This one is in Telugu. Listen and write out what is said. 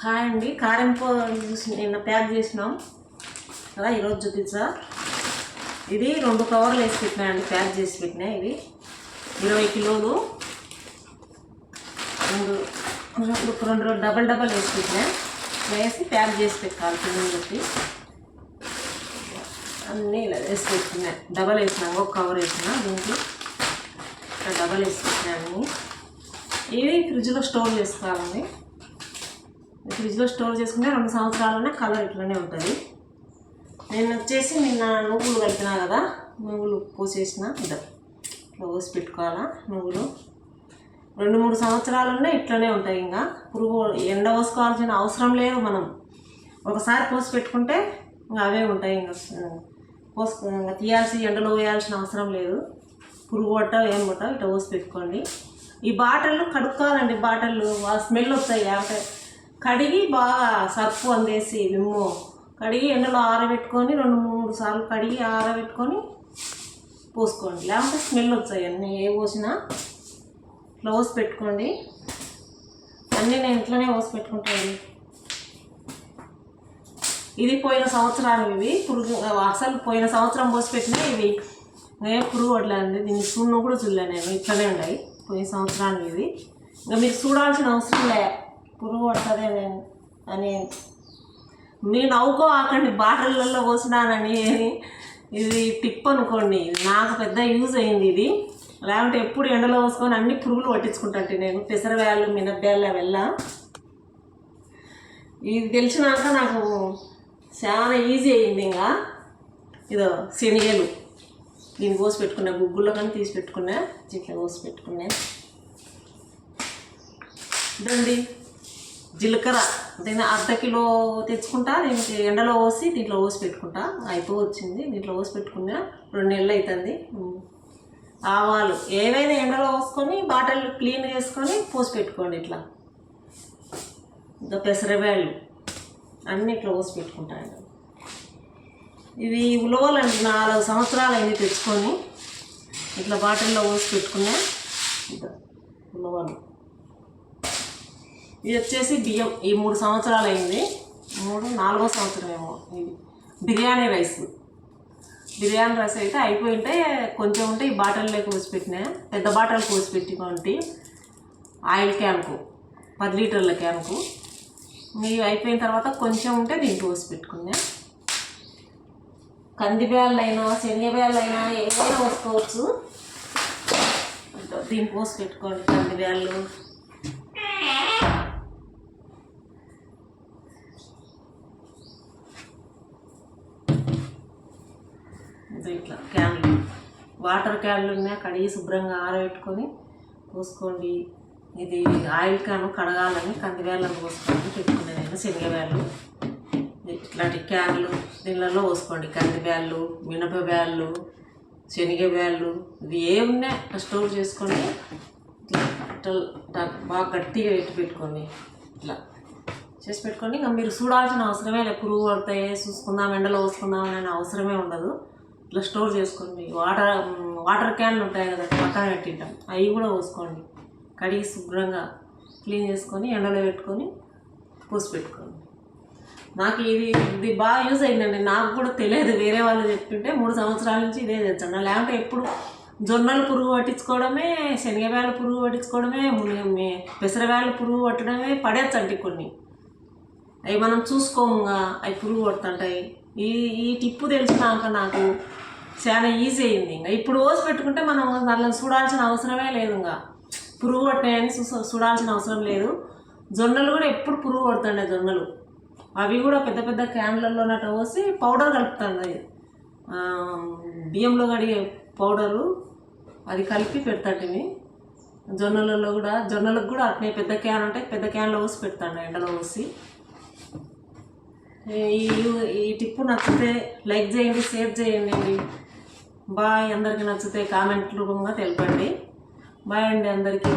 హాయ్ అండి, కారెంపు నిన్న ప్యాక్ చేసినాం కదా, ఈరోజు చూపించా. ఇది 2 కవర్లు వేసి పెట్టినాయండి, ప్యాక్ చేసి పెట్టినా. ఇది 20 కిలోలు, రెండు డబల్ వేసి పెట్టినా. వేసి ప్యాక్ చేసి పెట్టాలి పిల్లలు పెట్టి. అన్నీ ఇలా వేసి పెట్టినా. డబల్ వేసినా, ఒక కవర్ వేసినా, దీంట్లో డబల్ వేసి పెట్టినా. ఇవి ఫ్రిడ్జ్లో స్టోర్ చేసుకోవాలండి. ఫ్రిడ్జ్లో స్టోర్ చేసుకుంటే 2 సంవత్సరాలనే కలర్ ఇట్లనే ఉంటుంది. నేను వచ్చేసి నిన్న నువ్వులు కలిపినా కదా, నువ్వులు పోసేసిన. ఇట్లా పోసి పెట్టుకోవాలా. నువ్వులు 2-3 సంవత్సరాలనే ఇట్లనే ఉంటాయి. ఇంకా పురుగు ఎండ పోసుకోవాల్సిన అవసరం లేదు. మనం ఒకసారి పోసి పెట్టుకుంటే ఇంకా అవే ఉంటాయి. ఇంకా ఇంకా తీయాల్సి ఎండలో వేయాల్సిన అవసరం లేదు. పురుగు పట్టవు, ఏం పట్టవు. ఇట్లా పోసి పెట్టుకోండి. ఈ బాటిళ్ళు కడుక్కోవాలండి. బాటిళ్ళు స్మెల్ వస్తాయి. లేకపోతే కడిగి బాగా సర్ఫు అందేసి విమ్ము కడిగి ఎండలో ఆరబెట్టుకొని 2-3 సార్లు కడిగి ఆరబెట్టుకొని పోసుకోండి. లేకపోతే స్మెల్ వచ్చాయి. అన్నీ ఏ పోసినా ఇట్లా పోసి పెట్టుకోండి. అన్నీ నేను ఇంట్లోనే పోసి పెట్టుకుంటాను. ఇది పోయిన సంవత్సరాలు. ఇవి పురుగు అసలు పోయిన సంవత్సరం పోసి పెట్టినా ఇవి ఏ పురుగు పడలేదండి. దీన్ని చూడను కూడా చూడలే నేను. ఇట్లనే ఉన్నాయి పోయిన సంవత్సరాలు. ఇవి ఇంకా మీరు చూడాల్సిన అవసరం లే, పురుగు పడుతుంది అని. నేను నవ్వుకోకండి, బాటిళ్ళల్లో పోసినానని. ఇది టిప్ అనుకోండి. ఇది నాకు పెద్ద యూజ్ అయింది ఇది. లేకుంటే ఎప్పుడు ఎండలో పోసుకొని అన్ని పురుగులు పట్టించుకుంటాంటే నేను. పెసరవేళ్ళు, మినపేళ్ళు అవెల్లా. ఇది తెలిసినాక నాకు చాలా ఈజీ అయింది. ఇంకా ఇదో శనగలు దీన్ని పోసి పెట్టుకున్నా. గుగ్గుల్లో కానీ తీసి పెట్టుకున్నా, ఇట్లా పోసి పెట్టుకున్నా. ఇదండి జీలకర్ర. దీన్ని 1/2 కిలో తెచ్చుకుంటా. దీనికి ఎండలో పోసి దీంట్లో పోసి పెట్టుకుంటా. వచ్చింది. దీంట్లో పోసి పెట్టుకున్నా 2 నెలలు అవుతుంది. ఆవాలు ఏవైనా ఎండలో పోసుకొని బాటిల్ క్లీన్ చేసుకొని పోసి పెట్టుకోండి. ఇట్లా ఇంకా పెసరవేళ్ళు అన్నీ ఇట్లా పోసి పెట్టుకుంటాను. ఇవి ఉలవలండి. 4 సంవత్సరాలు అయింది తెచ్చుకొని. ఇట్లా బాటిల్లో పోసి పెట్టుకున్నా. ఇంకా ఉలవలు. ఇది వచ్చేసి బియ్యం. ఈ 3 సంవత్సరాలు అయింది. 4వ సంవత్సరం ఏమో. ఇది బిర్యానీ రైస్. బిర్యానీ రైస్ అయితే అయిపోయింటే కొంచెం ఉంటే ఈ బాటిల్లో పోసి పెట్టినా. పెద్ద బాటిల్ పోసి పెట్టుకోండి. ఆయిల్ క్యాన్కు 10 లీటర్ల క్యాన్కు. మీరు అయిపోయిన తర్వాత కొంచెం ఉంటే దీన్ని పోసి పెట్టుకున్నా. కందిబ్యాళ్ళు అయినా శనగబ్యాళ్ళు అయినా ఏమైనా పోసుకోవచ్చు. దీన్ని పోసి పెట్టుకోండి. కందిబ్యాళ్ళు ఇట్లా క్యాన్లు, వాటర్ క్యాన్లు ఉన్నాయి. కడిగి శుభ్రంగా ఆరబెట్టుకొని పోసుకోండి. ఇది ఆయిల్ క్యాన్ కడగాలని కందిబ్యాళ్ళని పోసుకోండి పెట్టుకున్నాను నేను. శనగబ్యాళ్ళు ఇట్లాంటి క్యాన్లు దీనిలలో పోసుకోండి. కందిబ్యాళ్ళు, మినపబ్యాళ్ళు, శనగబ్యాళ్ళు ఇవి ఏ ఉన్నాయి స్టోర్ చేసుకొని ఇట్లా బాగా గట్టిగా పెట్టుకోండి. ఇట్లా చేసి పెట్టుకోండి. ఇంకా మీరు చూడాల్సిన అవసరమే లేదు. పురుగు పడతాయి చూసుకుందాం, ఎండలో పోసుకుందాం అనే అవసరమే ఉండదు. ఇట్లా స్టోర్ చేసుకోండి. వాటర్ క్యాన్లు ఉంటాయి కదా, పక్కన పెట్టింటాం. అవి కూడా పోసుకోండి. కడిగి శుభ్రంగా క్లీన్ చేసుకొని ఎండలో పెట్టుకొని పోసి పెట్టుకోండి. నాకు ఇది బాగా యూజ్ అయిందండి. నాకు కూడా తెలియదు, వేరే వాళ్ళు చెప్తుంటే 3 సంవత్సరాల నుంచి ఇదే తెచ్చాను. లేకుంటే ఎప్పుడు జొన్నలు పురుగు పట్టించుకోవడమే, శనగబ్యాళ్ళు పురుగు పట్టించుకోవడమే, పెసరబ్యాళ్ళు పురుగు పట్టడమే పడేచ్చండి కొన్ని. అవి మనం చూసుకోముగా అవి పురుగు పడుతుంటాయి. ఈ టిప్పు తెలిసినాక నాకు చాలా ఈజీ అయింది. ఇంకా ఇప్పుడు పోసి పెట్టుకుంటే మనం దానిలో చూడాల్సిన అవసరమే లేదు. ఇంకా పురుగు పట్టినాయని చూడాల్సిన అవసరం లేదు. జొన్నలు కూడా ఎప్పుడు పురుగు పడుతుండే జొన్నలు. అవి కూడా పెద్ద పెద్ద క్యాన్లలో నట్టు పోసి పౌడర్ కలుపుతుంది. బియ్యంలో కడిగే పౌడరు అది కలిపి పెడతాంటివి. జొన్నలకు కూడా అట్నే పెద్ద క్యాన్ అంటే పెద్ద క్యాన్లో పోసి పెడతాండి, ఎండలో పోసి. ఈ టిప్పు నచ్చితే లైక్ చేయండి, షేర్ చేయండి. బాయ్. అందరికీ నచ్చితే కామెంట్ రూపంగా తెలపండి. బాయ్ అండి అందరికీ.